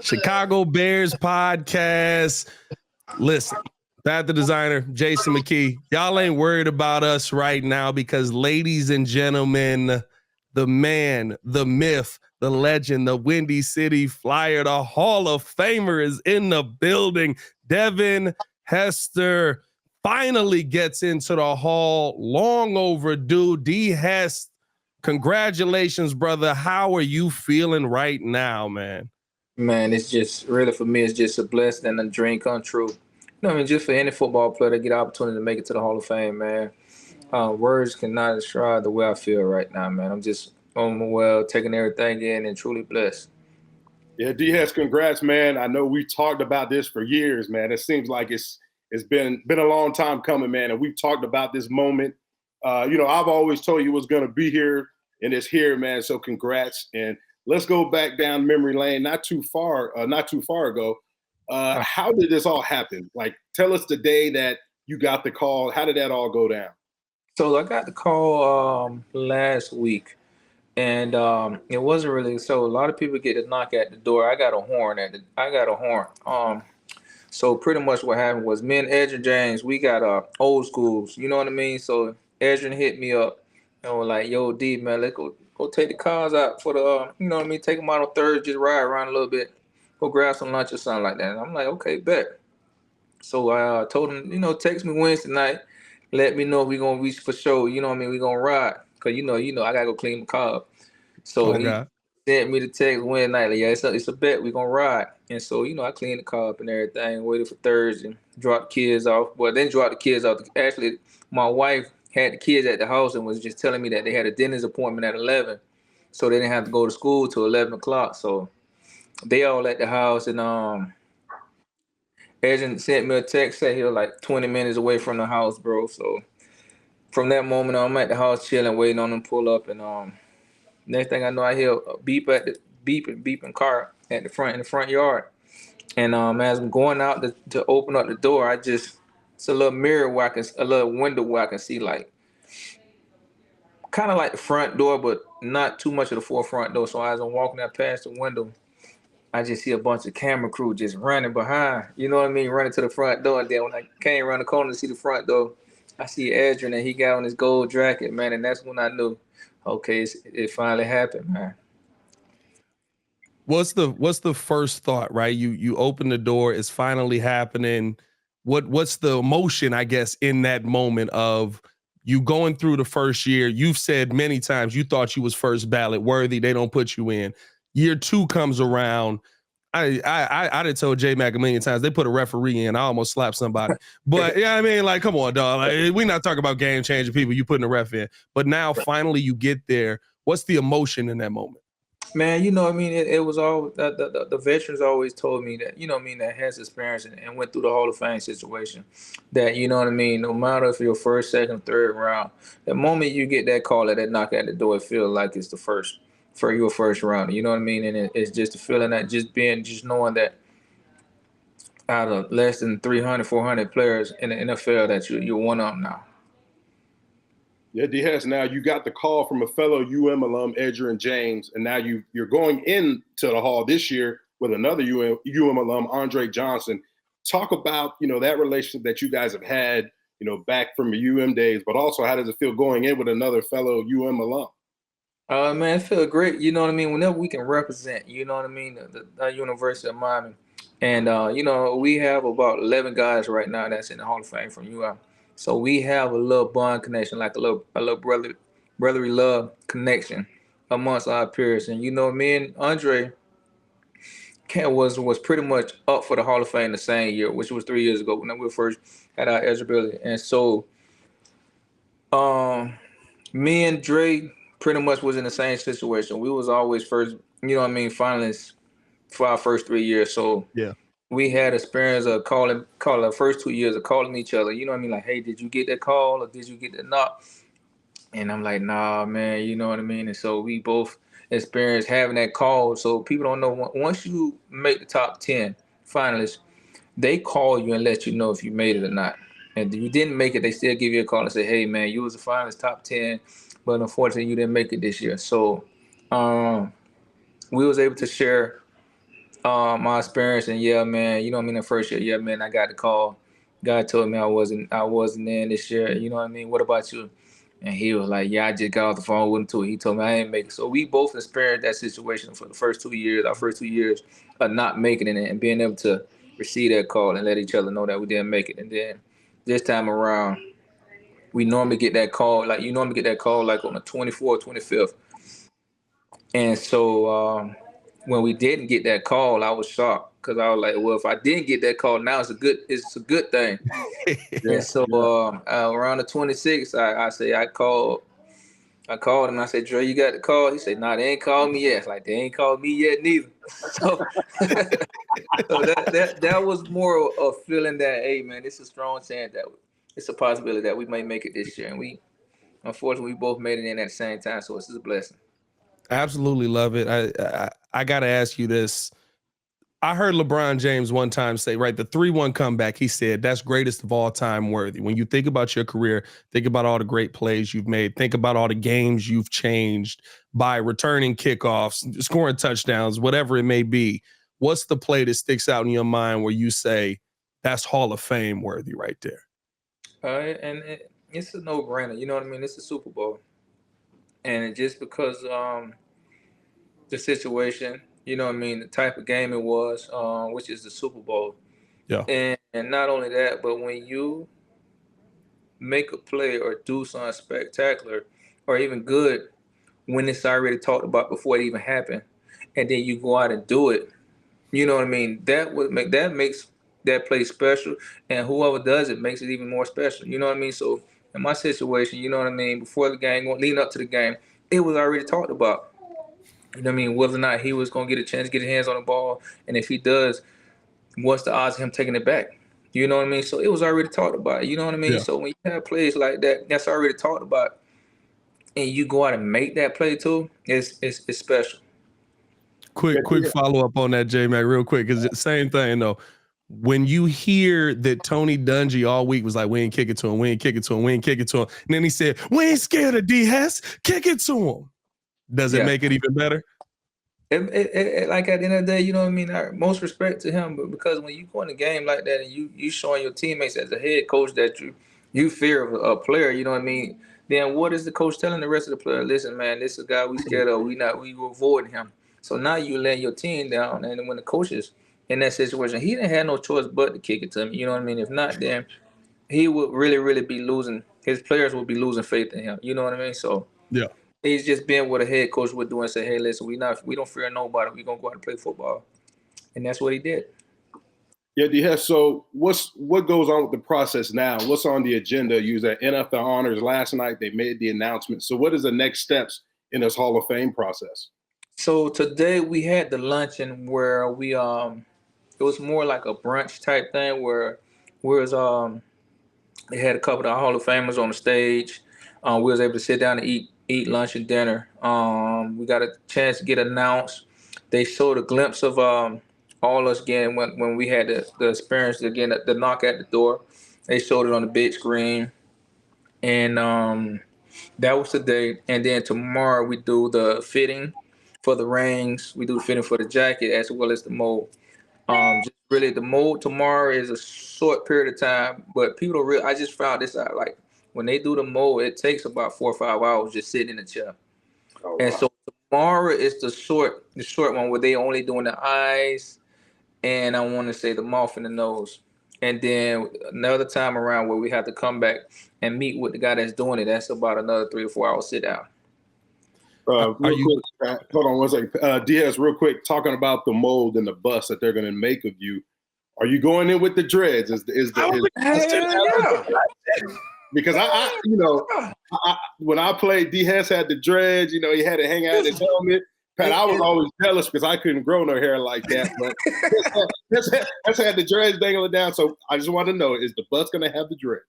Chicago Bears podcast. Listen, Pat the designer, Jason McKie. Y'all ain't worried about us right now because, ladies and gentlemen, the man, the myth, the legend, the Windy City Flyer, the Hall of Famer is in the building. Devin Hester finally gets into the Hall. Long overdue. D. Hest, congratulations, brother. How are you feeling right now, man? Man, it's just really for me, it's just a blessing and a dream come true. Just for any football player to get the opportunity to make it to the Hall of Fame, man. Words cannot describe the way I feel right now, man. I'm just taking everything in and truly blessed. Yeah, D-Hess, congrats, man. I know we talked about this for years, man. It seems like it's been a long time coming, man, and we've talked about this moment. I've always told you it was going to be here, and it's here, man. So congrats, and let's go back down memory lane, not too far ago. How did this all happen? Like, tell us the day that you got the call. How did that all go down? So I got the call last week, and it wasn't really. So a lot of people get to knock at the door. I got a horn. So pretty much what happened was me and Edrin James, we got old schools. You know what I mean? So Edrin hit me up and was like, "Yo, D, man, let's go take the cars out for the, take them out on Thursday, just ride around a little bit, go grab some lunch or something like that." And I'm like, okay, bet. So I told him, text me Wednesday night, let me know if we gonna reach for sure. We gonna ride, cause I gotta go clean my car up. So he sent me the text Wednesday night, like, yeah, it's a bet, we gonna ride. And so I cleaned the car up and everything, waited for Thursday, dropped the kids off. Well, then dropped the kids off. Actually, my wife had the kids at the house and was just telling me that they had a dentist appointment at 11. So they didn't have to go to school till 11 o'clock. So they all at the house, and Edrin sent me a text, said he was like 20 minutes away from the house, bro. So from that moment on, I'm at the house chilling, waiting on them to pull up, and next thing I know, I hear a beeping car at the front yard. And as I'm going out to open up the door, it's a little a little window where I can see, like, kind of like the front door, but not too much of the forefront door. So as I'm walking out past the window, I just see a bunch of camera crew just running behind, running to the front door. And then when I came around the corner to see the front door, I see Edrin, and he got on his gold jacket, man. And that's when I knew, okay, it finally happened, man. What's the first thought, right? You open the door, it's finally happening. What's the emotion, I guess, in that moment of you going through the first year? You've said many times you thought you was first ballot worthy. They don't put you in. Year 2 comes around. I done told J-Mac a million times, they put a referee in, I almost slapped somebody. But yeah, like, come on, dog. Like, we're not talking about game changing people. You putting a ref in. But now finally you get there. What's the emotion in that moment? Man, it was all the veterans always told me that, that has experience and went through the Hall of Fame situation, that, no matter if you're first, second, third round, the moment you get that call, that knock at the door, it feels like it's the first for your first round. You know what I mean? And it's just a feeling that just knowing that out of less than 300, 400 players in the NFL that you're one of them now. Yeah, D-Hess, now you got the call from a fellow alum, Edrin James, and now you're going into the Hall this year with another alum, Andre Johnson. Talk about, that relationship that you guys have had, back from the days, but also how does it feel going in with another fellow alum? Man, it feels great. Whenever we can represent, the University of Miami. And, we have about 11 guys right now that's in the Hall of Fame from UM. So we have a little bond connection, like a little brotherly love connection amongst our peers. And, me and Andre was pretty much up for the Hall of Fame the same year, which was 3 years ago when we first had our eligibility. And so me and Dre pretty much was in the same situation. We was always first, finalists for our first 3 years. So yeah, we had experience of calling the first 2 years of calling each other. Like, hey, did you get that call or did you get that knock? And I'm like, nah, man, And so we both experienced having that call. So people don't know, once you make the top 10 finalists, they call you and let you know if you made it or not. And if you didn't make it, they still give you a call and say, hey, man, you was the finalist, top 10, but unfortunately you didn't make it this year. So we was able to share My experience, and yeah, man, you know what I mean. The first year, yeah, man, I got the call. God told me I wasn't in this year. You know what I mean. What about you? And he was like, yeah, I just got off the phone with him too. He told me I ain't make it. So we both experienced that situation for the first 2 years. Our first 2 years of not making it and being able to receive that call and let each other know that we didn't make it. And then this time around, we normally get that call. Like you normally get that call like on the 24th, 25th. And so when we didn't get that call, I was shocked because I was like, well, if I didn't get that call, now it's a good thing. Yeah, And so around the 26th, I called him. I said, Dre, you got the call? He said, nah, they ain't called me yet. It's like, they ain't called me yet neither. So, so that was more a feeling that, hey, man, it's a strong chance that it's a possibility that we may make it this year. And unfortunately, we both made it in at the same time. So it's just a blessing. Absolutely love it. I got to ask you this. I heard LeBron James one time say, right, the 3-1 comeback, he said, that's greatest of all time worthy. When you think about your career, think about all the great plays you've made, think about all the games you've changed by returning kickoffs, scoring touchdowns, whatever it may be. What's the play that sticks out in your mind where you say, that's Hall of Fame worthy right there? It's a no-brainer. You know what I mean? It's a Super Bowl. And just because the situation, you know what I mean, the type of game it was, which is the Super Bowl. Yeah. And not only that, but when you make a play or do something spectacular or even good when it's already talked about before it even happened, and then you go out and do it, you know what I mean? That makes that play special, and whoever does it makes it even more special. You know what I mean? So in my situation, you know what I mean, before the game, leading up to the game, it was already talked about. You know what I mean? Whether or not he was going to get a chance to get his hands on the ball. And if he does, what's the odds of him taking it back? You know what I mean? So it was already talked about. You know what I mean? Yeah. So when you have plays like that, that's already talked about, and you go out and make that play too, it's special. Quick follow-up on that, J-Mac, real quick, because same thing, though. When you hear that Tony Dungy all week was like, we ain't kick it to him, we ain't kick it to him, we ain't kick it to him. And then he said, we ain't scared of D. Hess, kick it to him. Does it make it even better? Like at the end of the day, you know what I mean? Most respect to him, but because when you go in a game like that and you showing your teammates as a head coach that you fear of a player, you know what I mean? Then what is the coach telling the rest of the player? Listen, man, this is a guy we scared of. We avoiding him. So now you letting your team down, and when the coach is in that situation, he didn't have no choice but to kick it to him. You know what I mean? If not, then he would really, really be losing. His players would be losing faith in him. You know what I mean? So yeah. He's just being what a head coach would do and say, hey, listen, we don't fear nobody. We're gonna go out and play football. And that's what he did. Yeah, D. So what goes on with the process now? What's on the agenda? You was at NFL Honors last night. They made the announcement. So what is the next steps in this Hall of Fame process? So today we had the luncheon where we it was more like a brunch type thing where they had a couple of the Hall of Famers on the stage. We was able to sit down and eat lunch and dinner. We got a chance to get announced. They showed a glimpse of all us again when we had the experience again, the knock at the door. They showed it on the big screen, and that was today. And then tomorrow we do the fitting for the rings. We do the fitting for the jacket as well as the mold. Just really the mold tomorrow is a short period of time, but people don't really. I just found this out. Like when they do the mold, it takes about 4 or 5 hours just sitting in the chair. Oh, And wow. so tomorrow is the short one where they only doing the eyes and I want to say the mouth and the nose. And then another time around where we have to come back and meet with the guy that's doing it. That's about another 3 or 4 hours sit down. Quick, hold on one second. Diaz, real quick, talking about the mold and the bust that they're going to make of you. Are you going in with the dreads? Because when I played, D. Hess had the dreads. You know, he had to hang out in his helmet. Pat, I was always jealous because I couldn't grow no hair like that. But Hess had the dreads dangling down. So I just want to know: is the bust going to have the dreads?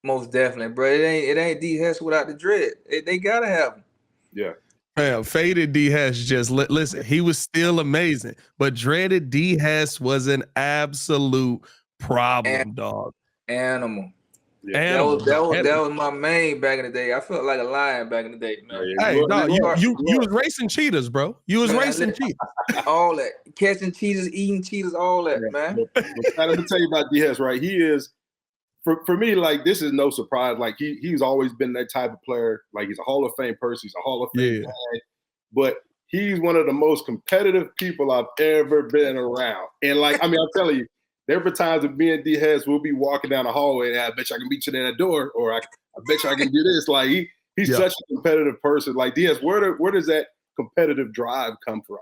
Most definitely, bro. It ain't D. Hess without the dread. They gotta have them. Yeah. Man, faded D. Hess just listen. He was still amazing, but dreaded D. Hess was an absolute problem, dog. Animal. Yeah. That was my main back in the day. I felt like a lion back in the day, man. Hey, dog, you was racing cheetahs, bro. You was racing cheetahs. All that. Catching cheetahs, eating cheetahs, all that, man. Let me tell you about D-Hess, right? He is, for me, like, this is no surprise. Like, he's always been that type of player. Like, he's a Hall of Fame person. He's a Hall of Fame guy. But he's one of the most competitive people I've ever been around. And, like, I mean, I'm telling you, there were times with me and D-Hess, we'll be walking down the hallway and I bet you I can beat you in that door, or I bet you I can do this. Like, he's such a competitive person. Like, D-Hess, where does that competitive drive come from?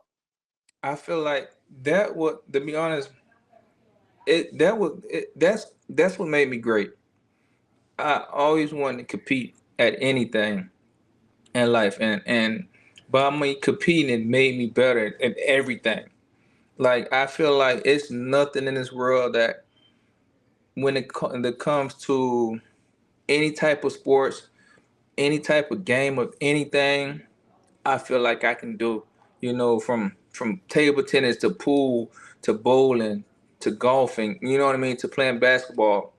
I feel like that would, to be honest, that's what made me great. I always wanted to compete at anything in life, and by me competing, it made me better at everything. Like, I feel like it's nothing in this world that when it comes to any type of sports, any type of game of anything, I feel like I can do. You know, from table tennis to pool to bowling to golfing, you know what I mean, to playing basketball,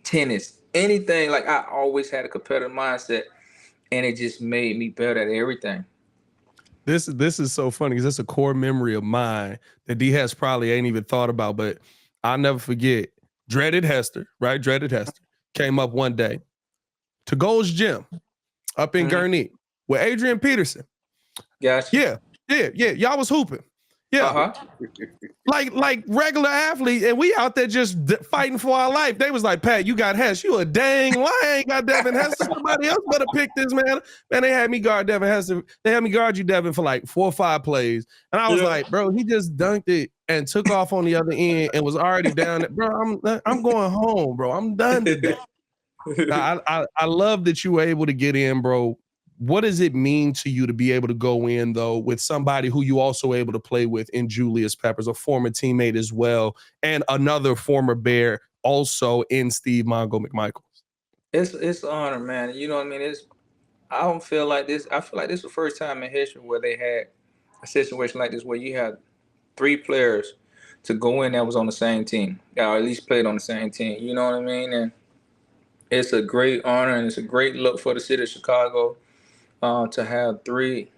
tennis, anything. Like, I always had a competitive mindset, and it just made me better at everything. This is so funny because it's a core memory of mine that D-Hess probably ain't even thought about, but I'll never forget. Dreaded Hester, right? Dreaded Hester came up one day to Gold's Gym up in Gurnee with Adrian Peterson. Gotcha. Yeah. Y'all was hooping. Yeah. Like regular athlete, and we out there just fighting for our life. They was like, Pat, you got Hess. You a dang lion. Got Devin Hester. Somebody else better pick this, man. Man, they had me guard Devin Hester. They had me guard you, Devin, for like 4 or 5 plays. And I was like, bro, he just dunked it and took off on the other end and was already down there. Bro, I'm going home, bro. I'm done today. I love that you were able to get in, bro. What does it mean to you to be able to go in, though, with somebody who you also able to play with in Julius Peppers, a former teammate as well, and another former Bear also in Steve Mongo McMichaels? It's an honor, man. You know what I mean? I don't feel like this. I feel like this is the first time in history where they had a situation like this where you had 3 players to go in that was on the same team, or at least played on the same team. You know what I mean? And it's a great honor, and it's a great look for the city of Chicago. To have 3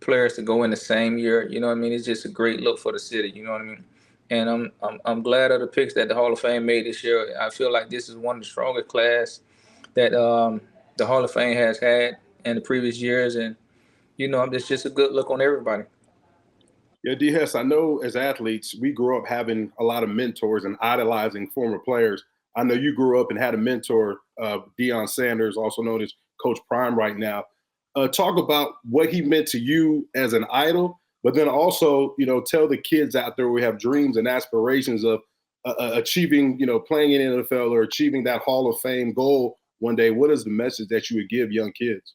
players to go in the same year, you know what I mean? It's just a great look for the city, you know what I mean? And I'm glad of the picks that the Hall of Fame made this year. I feel like this is one of the strongest class that the Hall of Fame has had in the previous years, and you know, it's just a good look on everybody. Yeah, D-Hess, I know as athletes, we grew up having a lot of mentors and idolizing former players. I know you grew up and had a mentor, Deion Sanders, also known as Coach Prime right now. Talk about what he meant to you as an idol, but then also, you know, tell the kids out there who have dreams and aspirations of achieving, you know, playing in the NFL or achieving that Hall of Fame goal one day. What is the message that you would give young kids?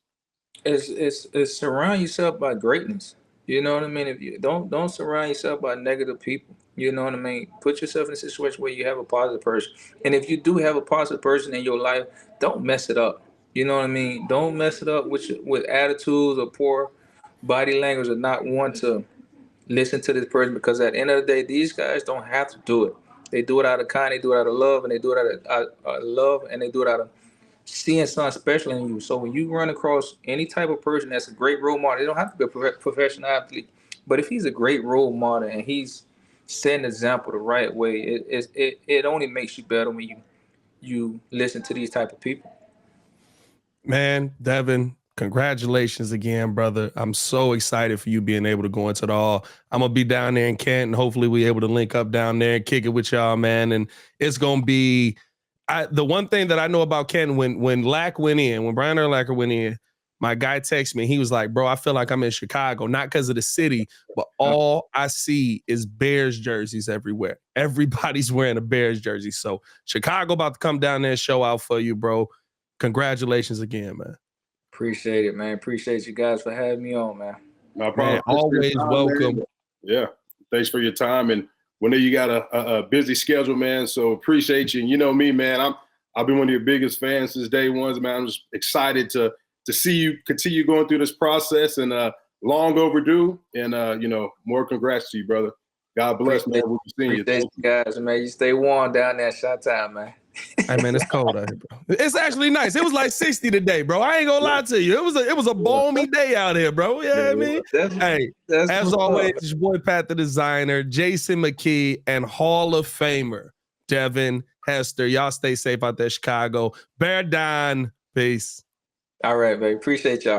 It's surround yourself by greatness. You know what I mean? If you don't surround yourself by negative people, you know what I mean? Put yourself in a situation where you have a positive person. And if you do have a positive person in your life, don't mess it up. You know what I mean? Don't mess it up with attitudes or poor body language, or not want to listen to this person, because at the end of the day, these guys don't have to do it. They do it out of kindness, they do it out of love, and they do it out of love, and they do it out of seeing something special in you. So when you run across any type of person that's a great role model, they don't have to be a professional athlete, but if he's a great role model and he's setting an example the right way, it only makes you better when you listen to these type of people. Man, Devin, congratulations again, brother. I'm so excited for you being able to go into the Hall. I'm going to be down there in Canton. Hopefully we're able to link up down there and kick it with y'all, man. And it's going to be the one thing that I know about Canton, when Lack went in, when Brian Urlacher went in, my guy texted me. He was like, bro, I feel like I'm in Chicago, not because of the city, but all I see is Bears jerseys everywhere. Everybody's wearing a Bears jersey. So Chicago about to come down there and show out for you, bro. Congratulations again, man. Appreciate it, man. Appreciate you guys for having me on, man. No problem. Man, always welcome. Man. Yeah. Thanks for your time. And we know you got a busy schedule, man. So appreciate you. And you know me, man. I've been one of your biggest fans since day one, man. I'm just excited to see you continue going through this process, and long overdue. And you know, more congrats to you, brother. God bless, man. We'll be seeing you. Appreciate you guys, man. You stay warm down there, Chi-Town, man. Hey man, it's cold out here, bro. It's actually nice. It was like 60 today, bro. I ain't gonna lie to you. It was a balmy day out here, bro. You know what I mean? Hey, as always, it's your boy Pat the Designer, Jason McKie, and Hall of Famer Devin Hester. Y'all stay safe out there, Chicago. Bear down. Peace. All right, babe. Appreciate y'all.